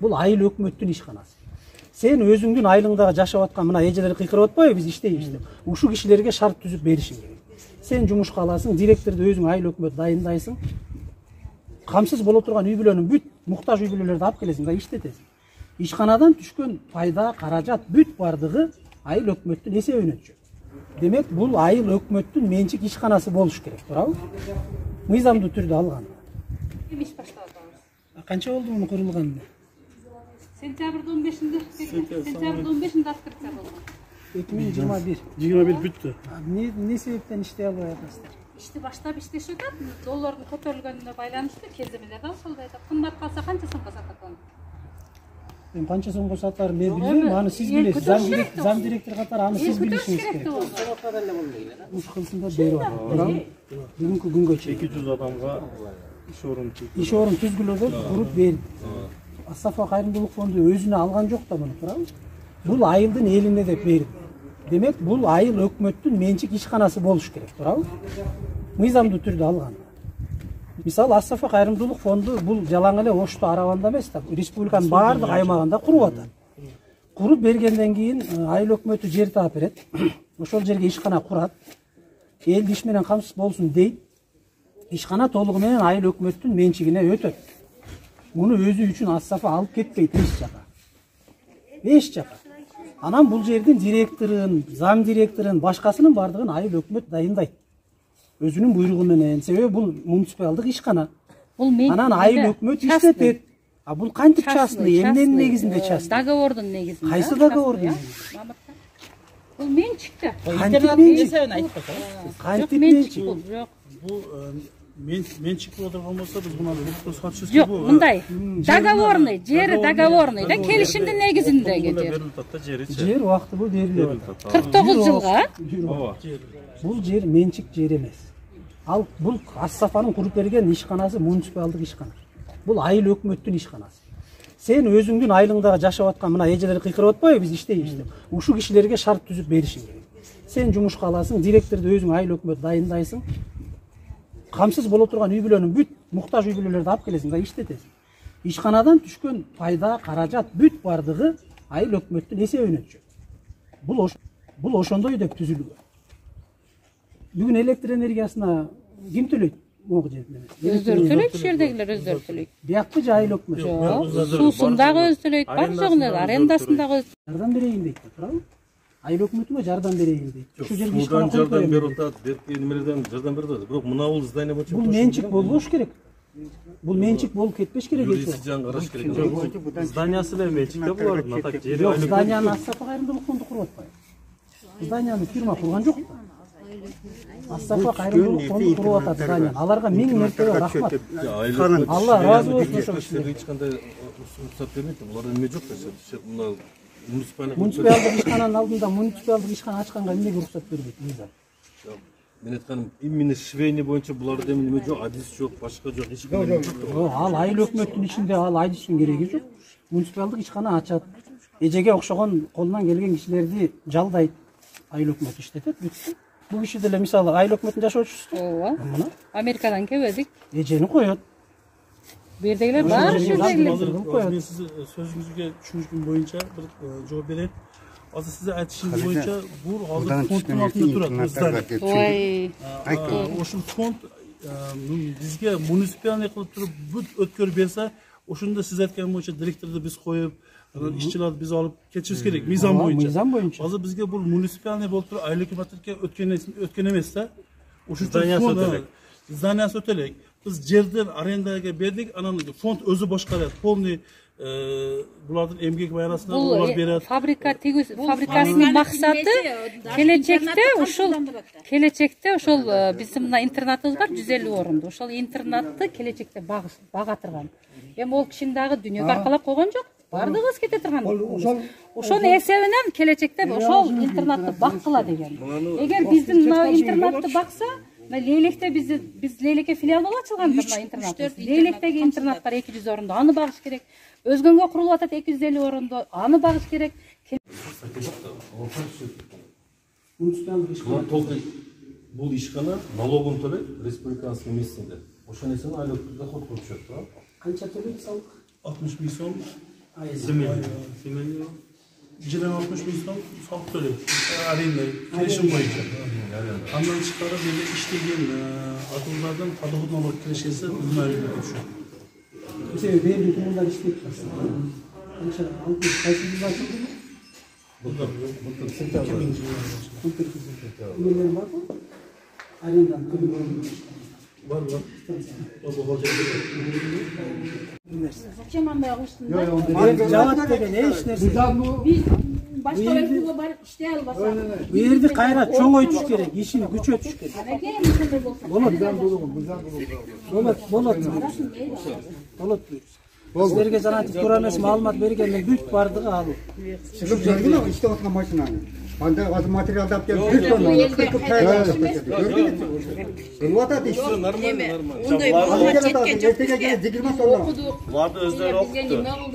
Бул айыл өкмөттүн ишканасы. Сен өзүңдүн айылыңдагы жашап аткан мына эжелер кыйкырып атпайбы, биз иштейбиз деп. Ушул кишилерге шарт түзүп беришиң керек. Сен жумушка аласың, директорду өзүң айыл өкмөт дайындайсың. Камсыз боло турган үй бүлөнүн бүт муктаж үй бүлөлөрдү алып келесиң да иштетесиң. Ишканадан түшкөн пайда, каражат бүт бардыгы айыл өкмөттүн эсебинен түшөт. Демек, бул айыл өкмөттүн менчик ишканасы болуш керек, туурабы? Мыйзамдуу түрдө алганда. Иш баштап атабыз. Канча болду муну курулганына? Сентябрдын 15-нде, сентябрдын 15-нде открытие болгон. 2021. 21 бүттү. Не себептен иштей албай атасыздар? Ишти баштап иштешип атат. Доллардын көтөрүлгөнүнө байланыштуу кеземелер да ошолдой да. Кымбат калса канча сомго сатат аны? Мен канча сомго сатарын мен билбейм, аны сиз билесиз. Зам директор катары аны сиз билишиңиз керек. Уш кылсындар берип атат. Бүгүнкү күнгө чейин 200 адамга иш орун түзгүлө деп куруп берди. Астафа кайрымдуулук фонду өзүнө алган жок да муну, туурабы? Бул айылдын элине деп берди. Демек, бул айыл өкмөттүн менчик ишканасы болуш керек, туурабы? Мыйзамдуу түрдө алганда. Мисалы, Астафа кайрымдуулук фонду бул жалаң эле Ошто Арабанда эмес да, республиканын баардык аймагында куруп атат. Куруп бергенден кийин айыл өкмөтү жер таап берет. Ошол жерге ишкана курат. Элди иш менен камсыз болсун дейт. Ишкана толугу менен айыл өкмөттүн менчигине өтөт. Муну өзү үчүн Астафа алып кетпейт эч жака. Эч жака. Анан бул жердин директорун, зам директорун, башкасынын бардыгын айыл өкмөт дайындайт. Өзүнүн буйругу менен, себеби бул муниципалдык ишкана. Анан айыл өкмөт иштетет. А бул кантип частный, эмненин негизинде частный? Договордун негизинде. Кайсы договордун? Бул менчикте. Кантип менчик? Кантип менчик? Жок. Бул менчик болуп турган болсо биз мына сатчысы Жок, мындай. Договорный, жери договорный да, келишимдин негизинде кетет. Жер убактылуу берилип атат. 49 жылга. Ооба. Бул жер менчик жер эмес. Ал бул Астафанын куруп берген ишканасы муниципалдык ишкана. Бул айыл өкмөттүн ишканасы. Сен өзүңдүн айылыңдагы жашап аткан мына эжелер кыйкырып атпайбы, биз иштейбиз деп. Ушул кишилерге шарт түзүп беришиң керек. Сен жумушка аласың, директорду өзүң айыл өкмөт дайындайсың. Камсыз боло турган үй бүлөнүн бүт муктаж үй бүлөлөрдү алып келесиң да иштетесиң. Ишканадан түшкөн пайда, каражат бүт бардыгы айыл өкмөттүн эсебинен түшөт. Бул ошондой деп түзүлгөн. Бүгүн электр энергиясына ким төлөйт? Могу жерден. Өздөрү төлөйт, жердегилер өздөрү төлөйт. Биякпы же айыл өкмөт? Жок, суусун дагы өзү төлөйт, бар жогунда арендасын дагы өзү. Жардам берейин дейт, туурабы? Айыл өкмөтүнө жардам берейин дейт. Ушул жерге ишкана жардам берип атат, немелерден жардам берип атат. Бирок мына бул здание боюнча бул менчик болбош керек. Бул менчик болуп кетпеш керек. Юристтик жагын караш керек. Зданиясы эле менчикте булардын, а так жери Жок, зданияны Астафа кайрымдуулук фонду куруп атпайбы. Зданияны фирма курган жок да. Астафа кайрымдуулук фонду куруп атат зданияны. Аларга миң мертебе рахмат. Алла разы болсун ошол кишилерге. Эч кандай рұқсат бермейт. Буларда эме жок да. Мына муниципалдык ишкананын алдында муниципалдык ишкана ачканга эмнеге уруксат бербейт? Мен айтканым, именно швейный боюнча буларда эме жок, адис жок, башка жок, эч кандай жок. Ал айыл өкмөттүн ичинде ал адистин кереги жок. Муниципалдык ишкана ачат. Эжеге окшогон колунан келген кишилерди жалдайт. Айыл өкмөт иштетет, бүттү. Бул киши деле мисалы айыл өкмөтүнүн жашоочусу. Ооба. Америкадан келбедик. Эжени коет. Bu yerdekiler var şu yerdekiler. Ben size sözünüzge 3 gün boyunca bir cevap vereyim. Azı size aytışınız boyunca bu hazır fondun altında turadi. Vay. Oşun fond bizge munisipalniy qilib turib but o'tkazib bersa, o'shunda siz aytgan bo'yicha direktorni biz qo'yib, ishchilarni biz olib ketishimiz kerak mizon bo'yicha. Hozir bizga bu munisipalniy bo'lib turib aylik hukumatga o'tgan emasda, o'sha zdaniyasi o'talik. Biz yerden arendaga berdik, anan fond o'zi boshqaradi. Polniy bulardan emgak bayanasini ular beradi. Fabrikasının maksatı gelecekte uşul bizim mına internatımız var 150 orundu. Uşul internatты gelecekte bağa turgan. Hem ol kişinin dağı dünya arkalap koygan yok. Bardığız kete turgan. Uşol esebinен gelecekte uşol internatты bakıla degen. Eğer bizim mına internatты baksa Leylek'te biz Leylek'e filial açılgandır mı internatımız? Leylek'teki internatlar 200 orunda, anı bağış gerek. Özgünge kurulu atat 250 orunda, anı bağış gerek. Бұл ишкана налогын төлейт республиканский местінде. Ошон эсен айлык доход көрүшөт, туура? Канча төлөйт салык? 60 000 сом Semeni 160 bin so'm soliq to'laydi. Arenda, kelishim bo'yicha. Ondan chiqarib endi ishlagan adamlardan подоход налог kirishsa bilmaydi shu. Mesela belli durumlar işleyip kaç yıl açıldı mı? Burada. Üyeler var mı? Arendan kulüp Var. O bu hoca. Зачем андай кылыштың? Cevap degen ne iş neresi? Биз башка өлкөгө барып иштей албасак. Bu yerde kayra çoğun ötüş gerek, işini güç ötüş gerek. Анакей ушундай болсо. Болот buyur. Sizlerge zanati turamesi malumat bergenden büyük bardığı alın. Çıkıp geldi işte atma makinanı. Bende az materyal da yapacağım. Bir ton onu. Kırkıp kayar. Kılvata diş. Ондай маалымат жеткен жок. Ertege gelir dikilmez sonra. Окудук. Vardı özleri Бизге okuttu. неме кылды?